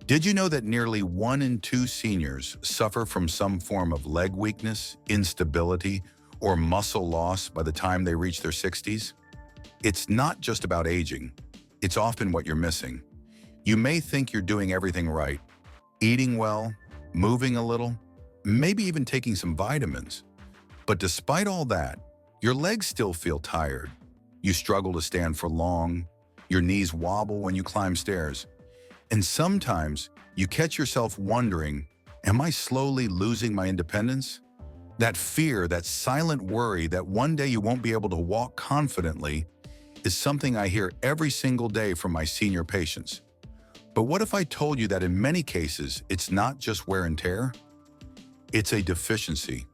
Did you know that nearly 1 in 2 seniors suffer from some form of leg weakness, instability, or muscle loss by the time they reach their 60s? It's not just about aging. It's often what you're missing. You may think you're doing everything right, eating well, moving a little, maybe even taking some vitamins. But despite all that, your legs still feel tired. You struggle to stand for long, your knees wobble when you climb stairs. And sometimes you catch yourself wondering, am I slowly losing my independence? That fear, that silent worry that one day you won't be able to walk confidently is something I hear every single day from my senior patients. But what if I told you that in many cases, it's not just wear and tear? It's a deficiency,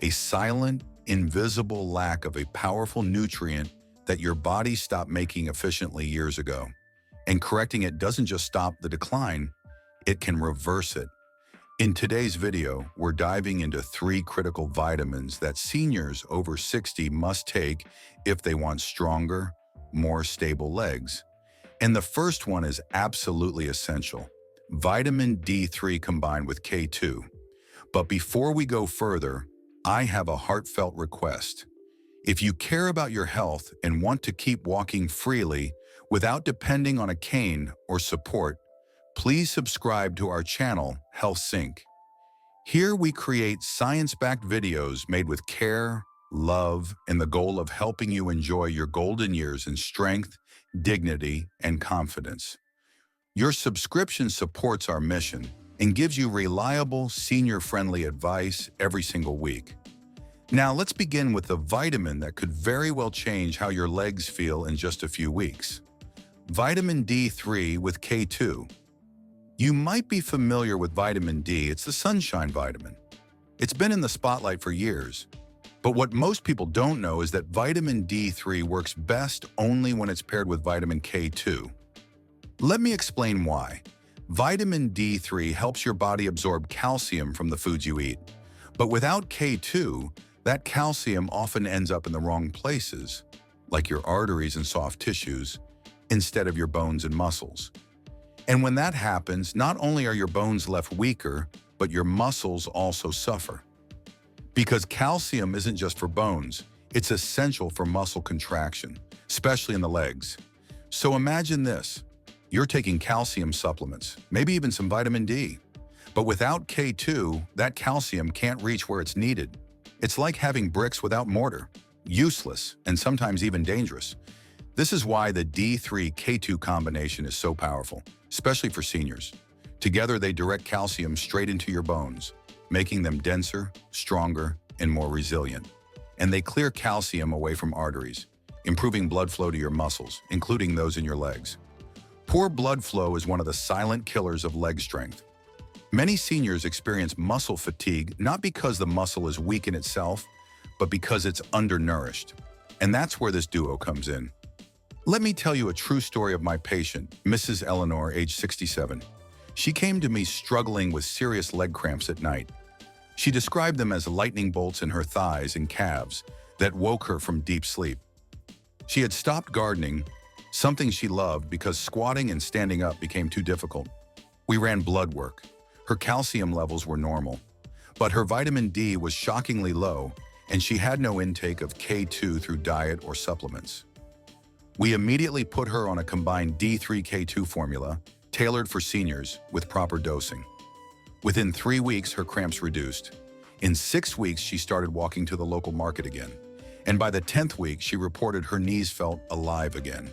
a silent, invisible lack of a powerful nutrient that your body stopped making efficiently years ago. And correcting it doesn't just stop the decline, it can reverse it. In today's video, we're diving into 3 critical vitamins that seniors over 60 must take if they want stronger, more stable legs. And the first one is absolutely essential: vitamin D3 combined with K2. But before we go further, I have a heartfelt request. If you care about your health and want to keep walking freely without depending on a cane or support, please subscribe to our channel, HealthSync. Here we create science-backed videos made with care, love, and the goal of helping you enjoy your golden years in strength, dignity, and confidence. Your subscription supports our mission and gives you reliable, senior-friendly advice every single week. Now let's begin with the vitamin that could very well change how your legs feel in just a few weeks. Vitamin D3 with K2. You might be familiar with vitamin D. It's the sunshine vitamin. It's been in the spotlight for years. But what most people don't know is that vitamin D3 works best only when it's paired with vitamin K2. Let me explain why. Vitamin D3 helps your body absorb calcium from the foods you eat. But without K2, that calcium often ends up in the wrong places, like your arteries and soft tissues, instead of your bones and muscles. And when that happens, not only are your bones left weaker, but your muscles also suffer. Because calcium isn't just for bones, it's essential for muscle contraction, especially in the legs. So imagine this: you're taking calcium supplements, maybe even some vitamin D. But without K2, that calcium can't reach where it's needed. It's like having bricks without mortar, useless and sometimes even dangerous. This is why the D3-K2 combination is so powerful, especially for seniors. Together, they direct calcium straight into your bones, making them denser, stronger, and more resilient. And they clear calcium away from arteries, improving blood flow to your muscles, including those in your legs. Poor blood flow is one of the silent killers of leg strength. Many seniors experience muscle fatigue not because the muscle is weak in itself, but because it's undernourished. And that's where this duo comes in. Let me tell you a true story of my patient, Mrs. Eleanor, age 67. She came to me struggling with serious leg cramps at night. She described them as lightning bolts in her thighs and calves that woke her from deep sleep. She had stopped gardening, something she loved, because squatting and standing up became too difficult. We ran blood work. Her calcium levels were normal, but her vitamin D was shockingly low, and she had no intake of K2 through diet or supplements. We immediately put her on a combined D3-K2 formula, tailored for seniors with proper dosing. Within 3 weeks, her cramps reduced. In 6 weeks, she started walking to the local market again. And by the 10th week, she reported her knees felt alive again.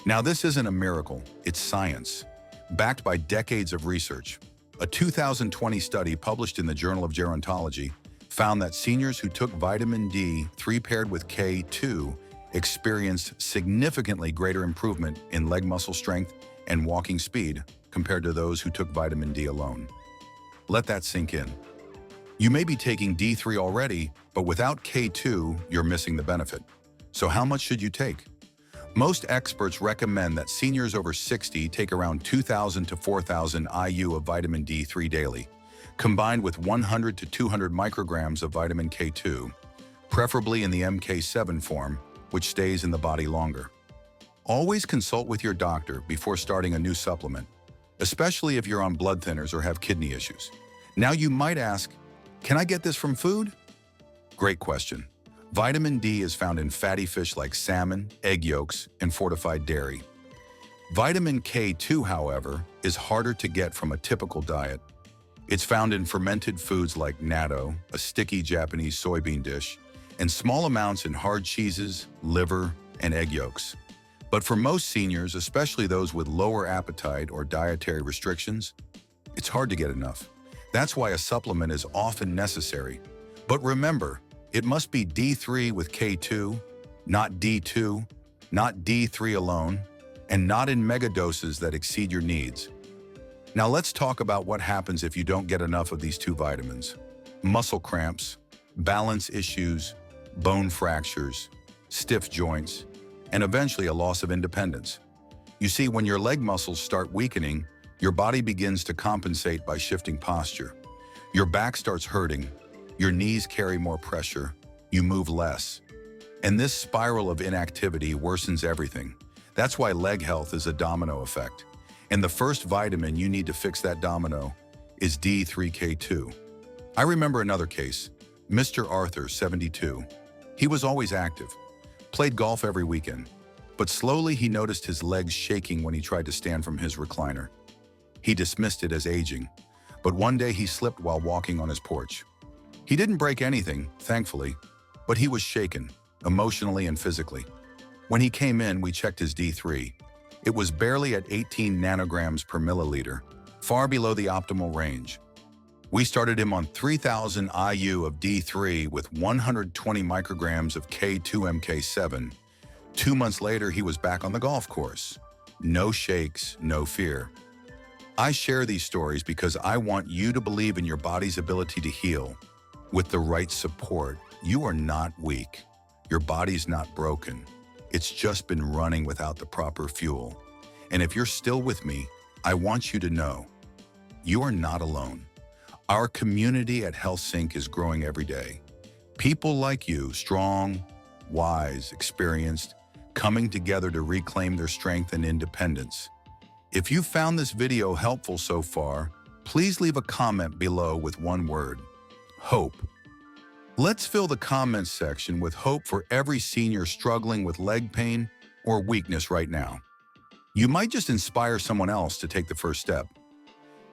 Now, this isn't a miracle, it's science, backed by decades of research. A 2020 study published in the Journal of Gerontology found that seniors who took vitamin D3 paired with K2 experienced significantly greater improvement in leg muscle strength and walking speed compared to those who took vitamin D alone. Let that sink in. You may be taking D3 already, but without K2, you're missing the benefit. So how much should you take? Most experts recommend that seniors over 60 take around 2,000 to 4,000 IU of vitamin D3 daily, combined with 100 to 200 micrograms of vitamin K2, preferably in the MK7 form, which stays in the body longer. Always consult with your doctor before starting a new supplement. especially if you're on blood thinners or have kidney issues. Now you might ask, can I get this from food? Great question. Vitamin D is found in fatty fish like salmon, egg yolks, and fortified dairy. Vitamin K2, however, is harder to get from a typical diet. It's found in fermented foods like natto, a sticky Japanese soybean dish, and small amounts in hard cheeses, liver, and egg yolks. But for most seniors, especially those with lower appetite or dietary restrictions, it's hard to get enough. That's why a supplement is often necessary. But remember, it must be D3 with K2, not D2, not D3 alone, and not in mega doses that exceed your needs. Now let's talk about what happens if you don't get enough of these two vitamins. Muscle cramps, balance issues, bone fractures, stiff joints, and eventually a loss of independence. You see, when your leg muscles start weakening, your body begins to compensate by shifting posture. Your back starts hurting, your knees carry more pressure, you move less. And this spiral of inactivity worsens everything. That's why leg health is a domino effect. And the first vitamin you need to fix that domino is D3K2. I remember another case, Mr. Arthur, 72. He was always active, played golf every weekend, but slowly he noticed his legs shaking when he tried to stand from his recliner. He dismissed it as aging, but one day he slipped while walking on his porch. He didn't break anything, thankfully, but he was shaken, emotionally and physically. When he came in, we checked his D3. It was barely at 18 nanograms per milliliter, far below the optimal range. We started him on 3,000 IU of D3 with 120 micrograms of K2MK7. 2 months later, he was back on the golf course. No shakes, no fear. I share these stories because I want you to believe in your body's ability to heal. With the right support, you are not weak. Your body's not broken. It's just been running without the proper fuel. And if you're still with me, I want you to know, you are not alone. Our community at HealthSync is growing every day. People like you, strong, wise, experienced, coming together to reclaim their strength and independence. If you found this video helpful so far, please leave a comment below with one word: hope. Let's fill the comments section with hope for every senior struggling with leg pain or weakness right now. You might just inspire someone else to take the first step.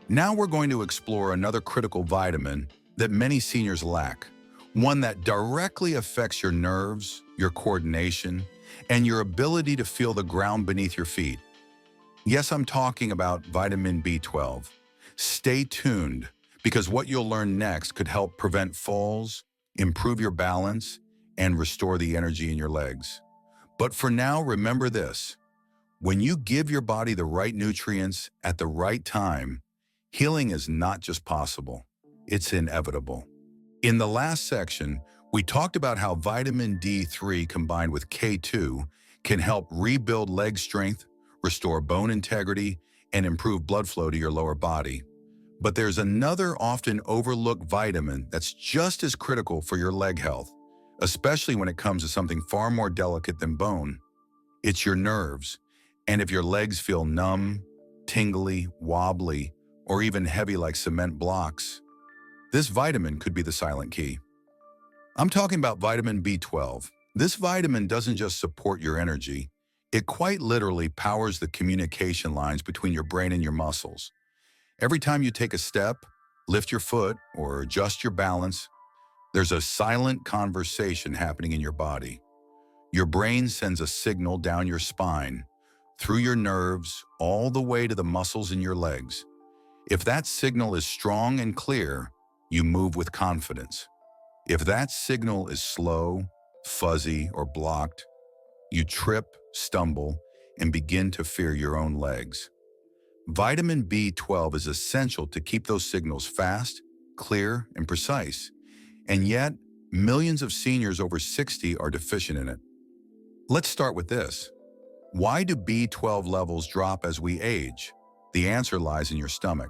Now we're going to explore another critical vitamin that many seniors lack, one that directly affects your nerves, your coordination, and your ability to feel the ground beneath your feet. Yes, I'm talking about vitamin B12. Stay tuned, because what you'll learn next could help prevent falls, improve your balance, and restore the energy in your legs. But for now, remember this: when you give your body the right nutrients at the right time, healing is not just possible, it's inevitable. In the last section, we talked about how vitamin D3 combined with K2 can help rebuild leg strength, restore bone integrity, and improve blood flow to your lower body. But there's another often overlooked vitamin that's just as critical for your leg health, especially when it comes to something far more delicate than bone. It's your nerves. And if your legs feel numb, tingly, wobbly, or even heavy like cement blocks, this vitamin could be the silent key. I'm talking about vitamin B12. This vitamin doesn't just support your energy, it quite literally powers the communication lines between your brain and your muscles. Every time you take a step, lift your foot, or adjust your balance, there's a silent conversation happening in your body. Your brain sends a signal down your spine, through your nerves, all the way to the muscles in your legs. If that signal is strong and clear, you move with confidence. If that signal is slow, fuzzy, or blocked, you trip, stumble, and begin to fear your own legs. Vitamin B12 is essential to keep those signals fast, clear, and precise. And yet, millions of seniors over 60 are deficient in it. Let's start with this. Why do B12 levels drop as we age? The answer lies in your stomach.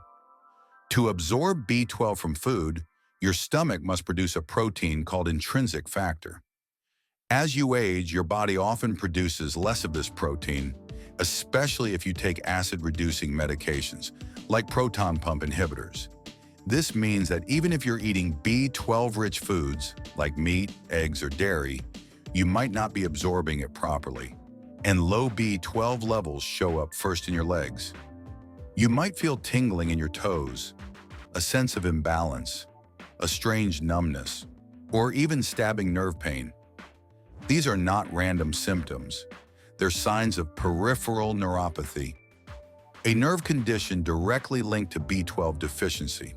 To absorb B12 from food, your stomach must produce a protein called intrinsic factor. As you age, your body often produces less of this protein, especially if you take acid-reducing medications, like proton pump inhibitors. This means that even if you're eating B12-rich foods, like meat, eggs, or dairy, you might not be absorbing it properly. And low B12 levels show up first in your legs. You might feel tingling in your toes, a sense of imbalance, a strange numbness, or even stabbing nerve pain. These are not random symptoms. They're signs of peripheral neuropathy, a nerve condition directly linked to B12 deficiency.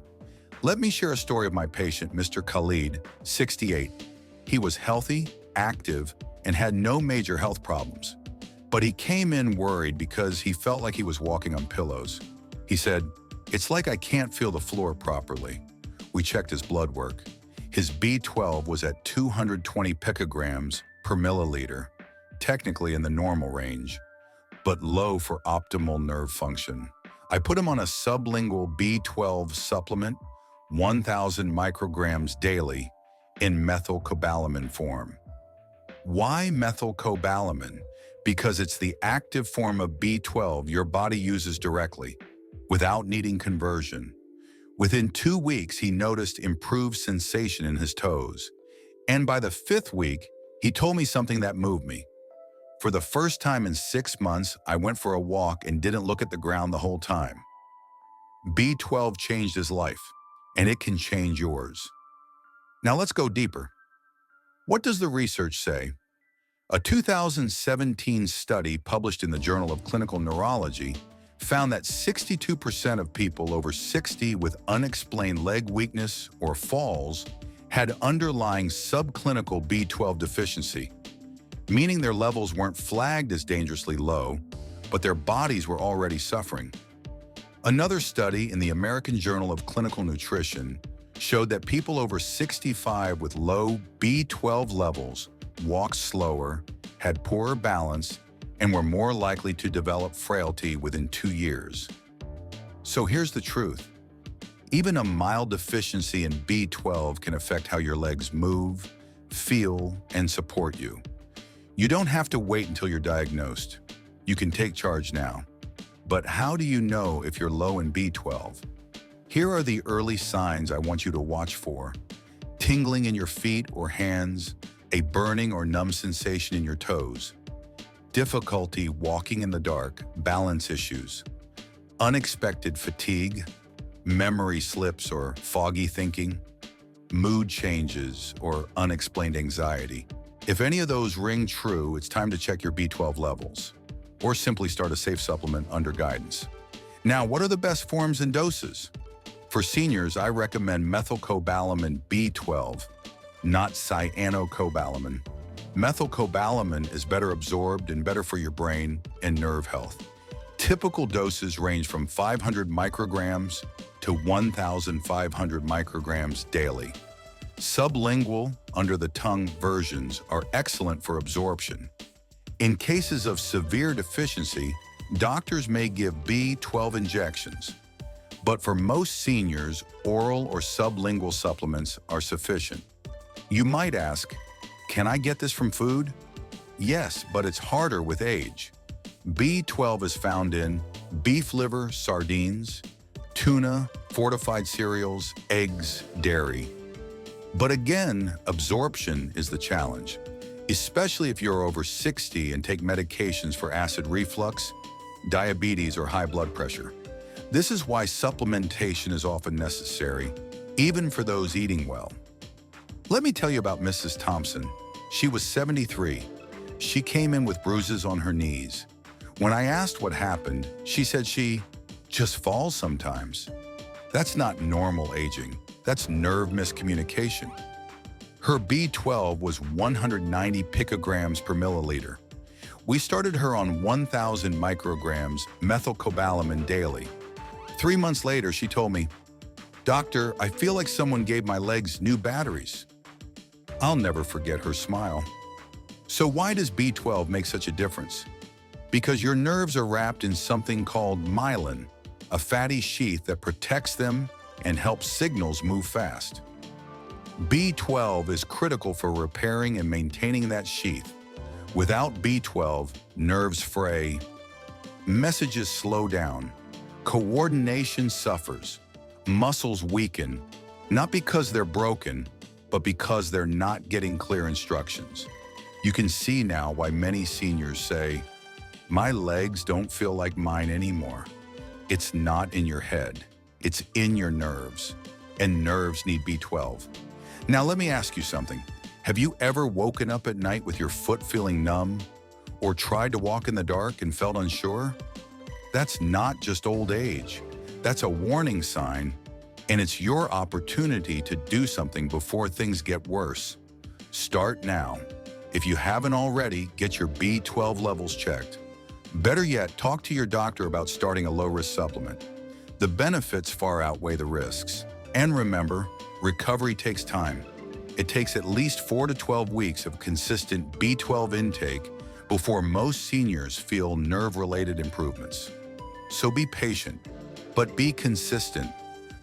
Let me share a story of my patient, Mr. Khalid, 68. He was healthy, active, and had no major health problems. But he came in worried because he felt like he was walking on pillows. He said, "It's like I can't feel the floor properly." We checked his blood work. His B12 was at 220 picograms per milliliter, technically in the normal range, but low for optimal nerve function. I put him on a sublingual B12 supplement, 1,000 micrograms daily, in methylcobalamin form. Why methylcobalamin? Because it's the active form of B12 your body uses directly, without needing conversion. Within 2 weeks, he noticed improved sensation in his toes. And by the 5th week, he told me something that moved me. "For the first time in 6 months, I went for a walk and didn't look at the ground the whole time." B12 changed his life, and it can change yours. Now let's go deeper. What does the research say? A 2017 study published in the Journal of Clinical Neurology found that 62% of people over 60 with unexplained leg weakness or falls had underlying subclinical B12 deficiency, meaning their levels weren't flagged as dangerously low, but their bodies were already suffering. Another study in the American Journal of Clinical Nutrition showed that people over 65 with low B12 levels walked slower, had poorer balance, and were more likely to develop frailty within 2 years. So here's the truth. Even a mild deficiency in B12 can affect how your legs move, feel, and support you. You don't have to wait until you're diagnosed. You can take charge now. But how do you know if you're low in B12? Here are the early signs I want you to watch for. Tingling in your feet or hands, a burning or numb sensation in your toes, difficulty walking in the dark, balance issues, unexpected fatigue, memory slips or foggy thinking, mood changes or unexplained anxiety. If any of those ring true, it's time to check your B12 levels, or simply start a safe supplement under guidance. Now, what are the best forms and doses? For seniors, I recommend methylcobalamin B12, not cyanocobalamin. Methylcobalamin is better absorbed and better for your brain and nerve health. Typical doses range from 500 micrograms to 1,500 micrograms daily. Sublingual, under-the-tongue versions are excellent for absorption. In cases of severe deficiency, doctors may give B12 injections. But for most seniors, oral or sublingual supplements are sufficient. You might ask, can I get this from food? Yes, but it's harder with age. B12 is found in beef liver, sardines, tuna, fortified cereals, eggs, dairy. But again, absorption is the challenge, especially if you're over 60 and take medications for acid reflux, diabetes, or high blood pressure. This is why supplementation is often necessary, even for those eating well. Let me tell you about Mrs. Thompson. She was 73. She came in with bruises on her knees. When I asked what happened, she said she just falls sometimes. That's not normal aging. That's nerve miscommunication. Her B12 was 190 picograms per milliliter. We started her on 1,000 micrograms methylcobalamin daily. 3 months later, she told me, "Doctor, I feel like someone gave my legs new batteries." I'll never forget her smile. So why does B12 make such a difference? Because your nerves are wrapped in something called myelin, a fatty sheath that protects them and helps signals move fast. B12 is critical for repairing and maintaining that sheath. Without B12, nerves fray, Messages slow down. Coordination suffers. Muscles weaken, not because they're broken, but because they're not getting clear instructions. You can see now why many seniors say, "My legs don't feel like mine anymore." It's not in your head. It's in your nerves. And nerves need B12. Now let me ask you something. Have you ever woken up at night with your foot feeling numb? Or tried to walk in the dark and felt unsure? That's not just old age. That's a warning sign, and it's your opportunity to do something before things get worse. Start now. If you haven't already, get your B12 levels checked. Better yet, talk to your doctor about starting a low-risk supplement. The benefits far outweigh the risks. And remember, recovery takes time. It takes at least 4 to 12 weeks of consistent B12 intake before most seniors feel nerve-related improvements. So be patient, but be consistent.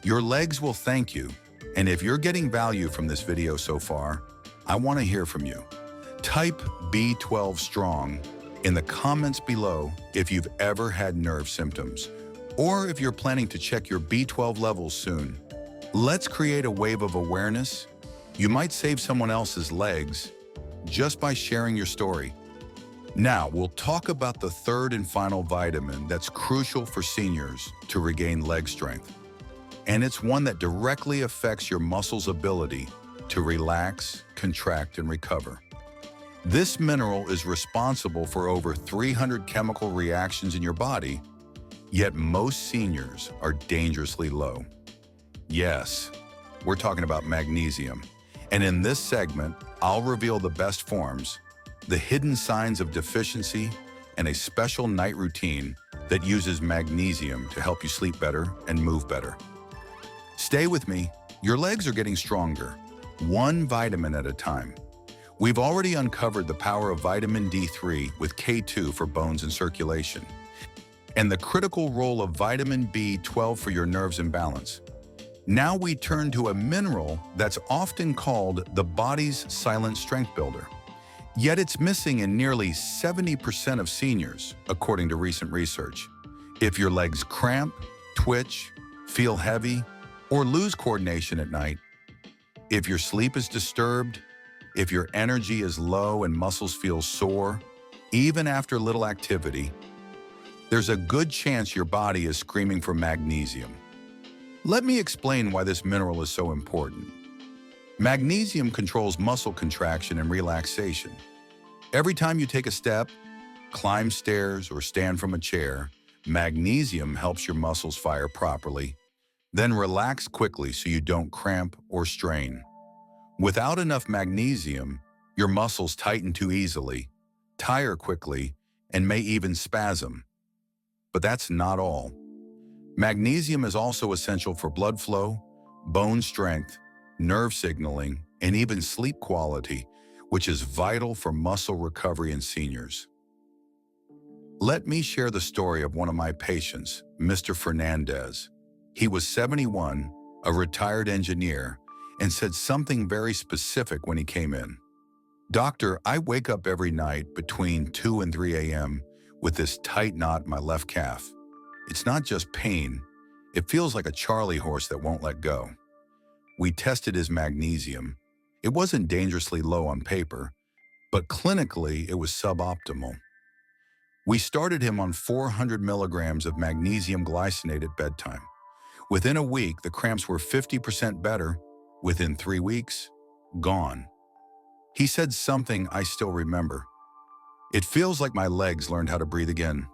Your legs will thank you. And if you're getting value from this video so far, I want to hear from you. Type B12 strong in the comments below if you've ever had nerve symptoms, or if you're planning to check your B12 levels soon. Let's create a wave of awareness. You might save someone else's legs just by sharing your story. Now, we'll talk about the third and final vitamin that's crucial for seniors to regain leg strength. And it's one that directly affects your muscles' ability to relax, contract, and recover. This mineral is responsible for over 300 chemical reactions in your body, yet most seniors are dangerously low. Yes, we're talking about magnesium. And in this segment, I'll reveal the best forms, the hidden signs of deficiency, and a special night routine that uses magnesium to help you sleep better and move better. Stay with me. Your legs are getting stronger, one vitamin at a time. We've already uncovered the power of vitamin D3 with K2 for bones and circulation, and the critical role of vitamin B12 for your nerves and balance. Now we turn to a mineral that's often called the body's silent strength builder. Yet it's missing in nearly 70% of seniors, according to recent research. If your legs cramp, twitch, feel heavy, or lose coordination at night, if your sleep is disturbed, if your energy is low and muscles feel sore, even after little activity, there's a good chance your body is screaming for magnesium. Let me explain why this mineral is so important. Magnesium controls muscle contraction and relaxation. Every time you take a step, climb stairs, or stand from a chair, magnesium helps your muscles fire properly. Then relax quickly so you don't cramp or strain. Without enough magnesium, your muscles tighten too easily, tire quickly, and may even spasm. But that's not all. Magnesium is also essential for blood flow, bone strength, nerve signaling, and even sleep quality, which is vital for muscle recovery in seniors. Let me share the story of one of my patients, Mr. Fernandez. He was 71, a retired engineer, and said something very specific when he came in. "Doctor, I wake up every night between 2 and 3 a.m. with this tight knot in my left calf. It's not just pain, it feels like a Charlie horse that won't let go." We tested his magnesium. It wasn't dangerously low on paper, but clinically it was suboptimal. We started him on 400 milligrams of magnesium glycinate at bedtime. Within a week, the cramps were 50% better. Within 3 weeks, gone. He said something I still remember. "It feels like my legs learned how to breathe again."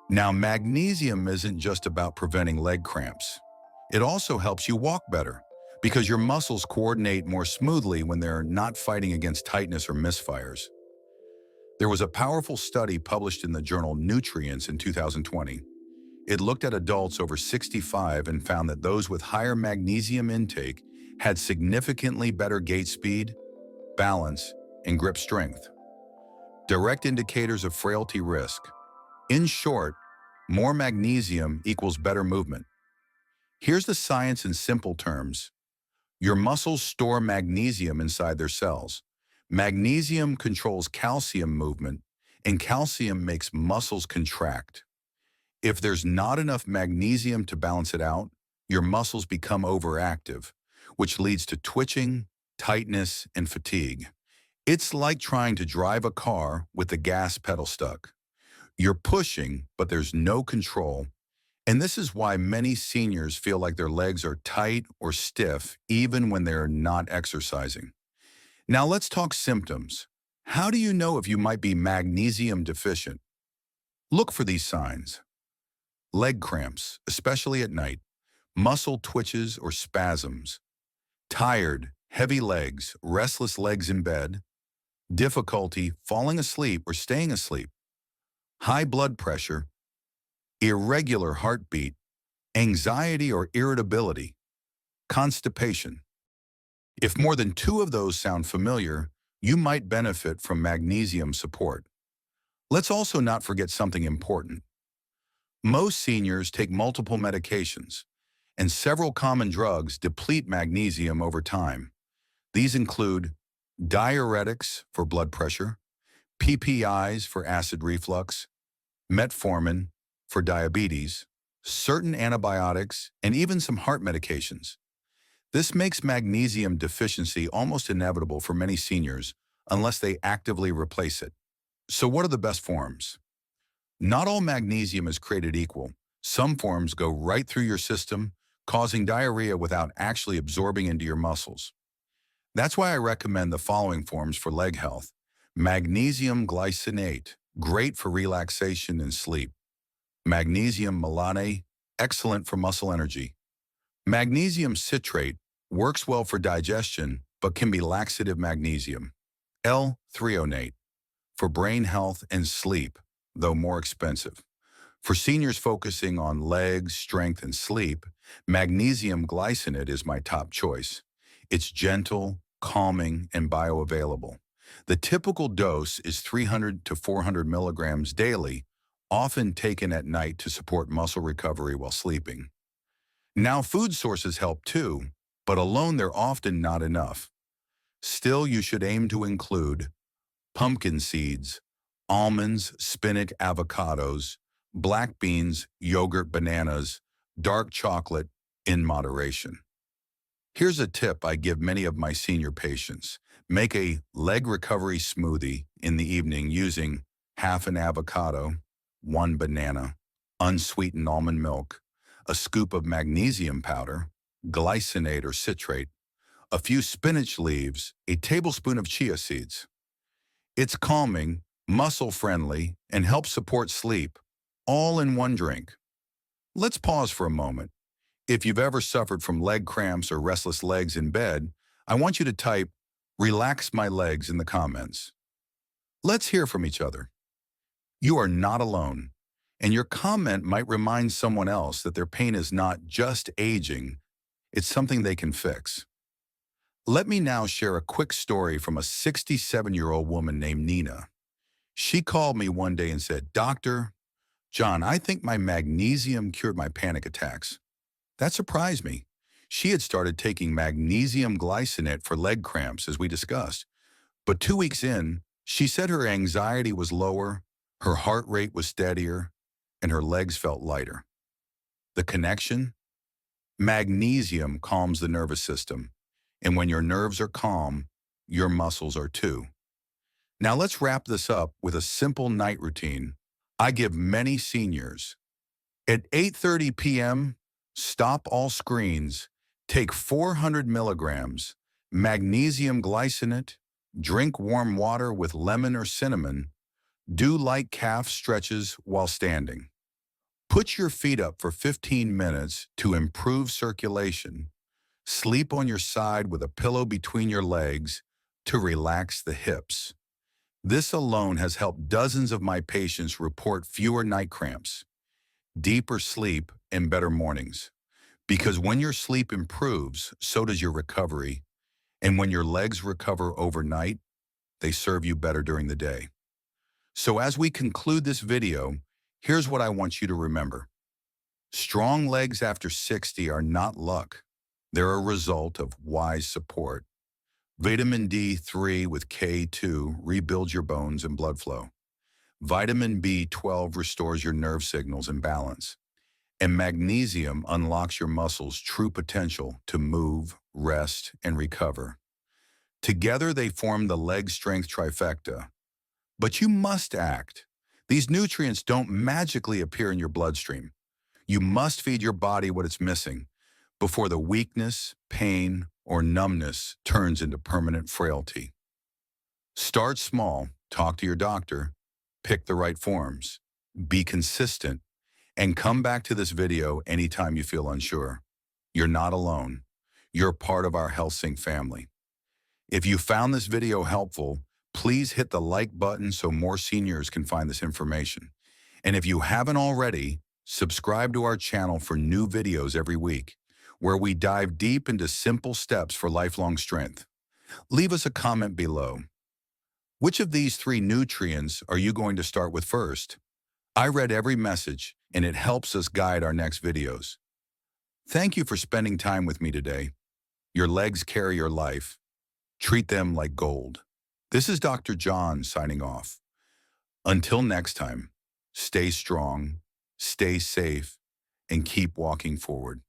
Now, magnesium isn't just about preventing leg cramps. It also helps you walk better, because your muscles coordinate more smoothly when they're not fighting against tightness or misfires. There was a powerful study published in the journal Nutrients in 2020. It looked at adults over 65 and found that those with higher magnesium intake had significantly better gait speed, balance, and grip strength. Direct indicators of frailty risk. In short, more magnesium equals better movement. Here's the science in simple terms. Your muscles store magnesium inside their cells. Magnesium controls calcium movement, and calcium makes muscles contract. If there's not enough magnesium to balance it out, your muscles become overactive, which leads to twitching, tightness, and fatigue. It's like trying to drive a car with the gas pedal stuck. You're pushing, but there's no control. And this is why many seniors feel like their legs are tight or stiff even when they're not exercising. Now let's talk symptoms. How do you know if you might be magnesium deficient? Look for these signs. Leg cramps, especially at night, muscle twitches or spasms, tired, heavy legs, restless legs in bed, difficulty falling asleep or staying asleep, high blood pressure, irregular heartbeat, anxiety or irritability, constipation. If more than two of those sound familiar, you might benefit from magnesium support. Let's also not forget something important. Most seniors take multiple medications, and several common drugs deplete magnesium over time. These include diuretics for blood pressure, PPIs for acid reflux, metformin for diabetes, certain antibiotics, and even some heart medications. This makes magnesium deficiency almost inevitable for many seniors unless they actively replace it. So what are the best forms? Not all magnesium is created equal. Some forms go right through your system, causing diarrhea without actually absorbing into your muscles. That's why I recommend the following forms for leg health. Magnesium glycinate, great for relaxation and sleep. Magnesium malate, excellent for muscle energy. Magnesium citrate, works well for digestion, but can be laxative magnesium. L-threonate, for brain health and sleep, though more expensive. For seniors focusing on legs, strength, and sleep, magnesium glycinate is my top choice. It's gentle, calming, and bioavailable. The typical dose is 300 to 400 milligrams daily, often taken at night to support muscle recovery while sleeping. Now, food sources help too, but alone they're often not enough. Still, you should aim to include pumpkin seeds, almonds, spinach, avocados, black beans, yogurt, bananas, dark chocolate in moderation. Here's a tip I give many of my senior patients. Make a leg recovery smoothie in the evening using half an avocado, one banana, unsweetened almond milk, a scoop of magnesium powder, glycinate or citrate, a few spinach leaves, a tablespoon of chia seeds. It's calming, muscle-friendly, and helps support sleep, all in one drink. Let's pause for a moment. If you've ever suffered from leg cramps or restless legs in bed, I want you to type, "Relax my legs" in the comments. Let's hear from each other. You are not alone, and your comment might remind someone else that their pain is not just aging, it's something they can fix. Let me now share a quick story from a 67-year-old woman named Nina. She called me one day and said, "Doctor, John, I think my magnesium cured my panic attacks." That surprised me. She had started taking magnesium glycinate for leg cramps, as we discussed. But 2 weeks in, she said her anxiety was lower, her heart rate was steadier, and her legs felt lighter. The connection? Magnesium calms the nervous system. And when your nerves are calm, your muscles are too. Now let's wrap this up with a simple night routine I give many seniors. At 8:30 p.m., stop all screens, take 400 milligrams, magnesium glycinate, drink warm water with lemon or cinnamon, do light calf stretches while standing. Put your feet up for 15 minutes to improve circulation. Sleep on your side with a pillow between your legs to relax the hips. This alone has helped dozens of my patients report fewer night cramps, deeper sleep, and better mornings. Because when your sleep improves, so does your recovery. And when your legs recover overnight, they serve you better during the day. So as we conclude this video, here's what I want you to remember. Strong legs after 60 are not luck. They're a result of wise support. Vitamin D3 with K2 rebuilds your bones and blood flow. Vitamin B12 restores your nerve signals and balance. And magnesium unlocks your muscles' true potential to move, rest, and recover. Together, they form the leg strength trifecta. But you must act. These nutrients don't magically appear in your bloodstream. You must feed your body what it's missing before the weakness, pain, or numbness turns into permanent frailty. Start small, talk to your doctor, pick the right forms, be consistent, and come back to this video anytime you feel unsure. You're not alone. You're part of our HealthSync family. If you found this video helpful, please hit the like button so more seniors can find this information. And if you haven't already, subscribe to our channel for new videos every week, where we dive deep into simple steps for lifelong strength. Leave us a comment below. Which of these 3 nutrients are you going to start with first? I read every message, and it helps us guide our next videos. Thank you for spending time with me today. Your legs carry your life. Treat them like gold. This is Dr. John signing off. Until next time, stay strong, stay safe, and keep walking forward.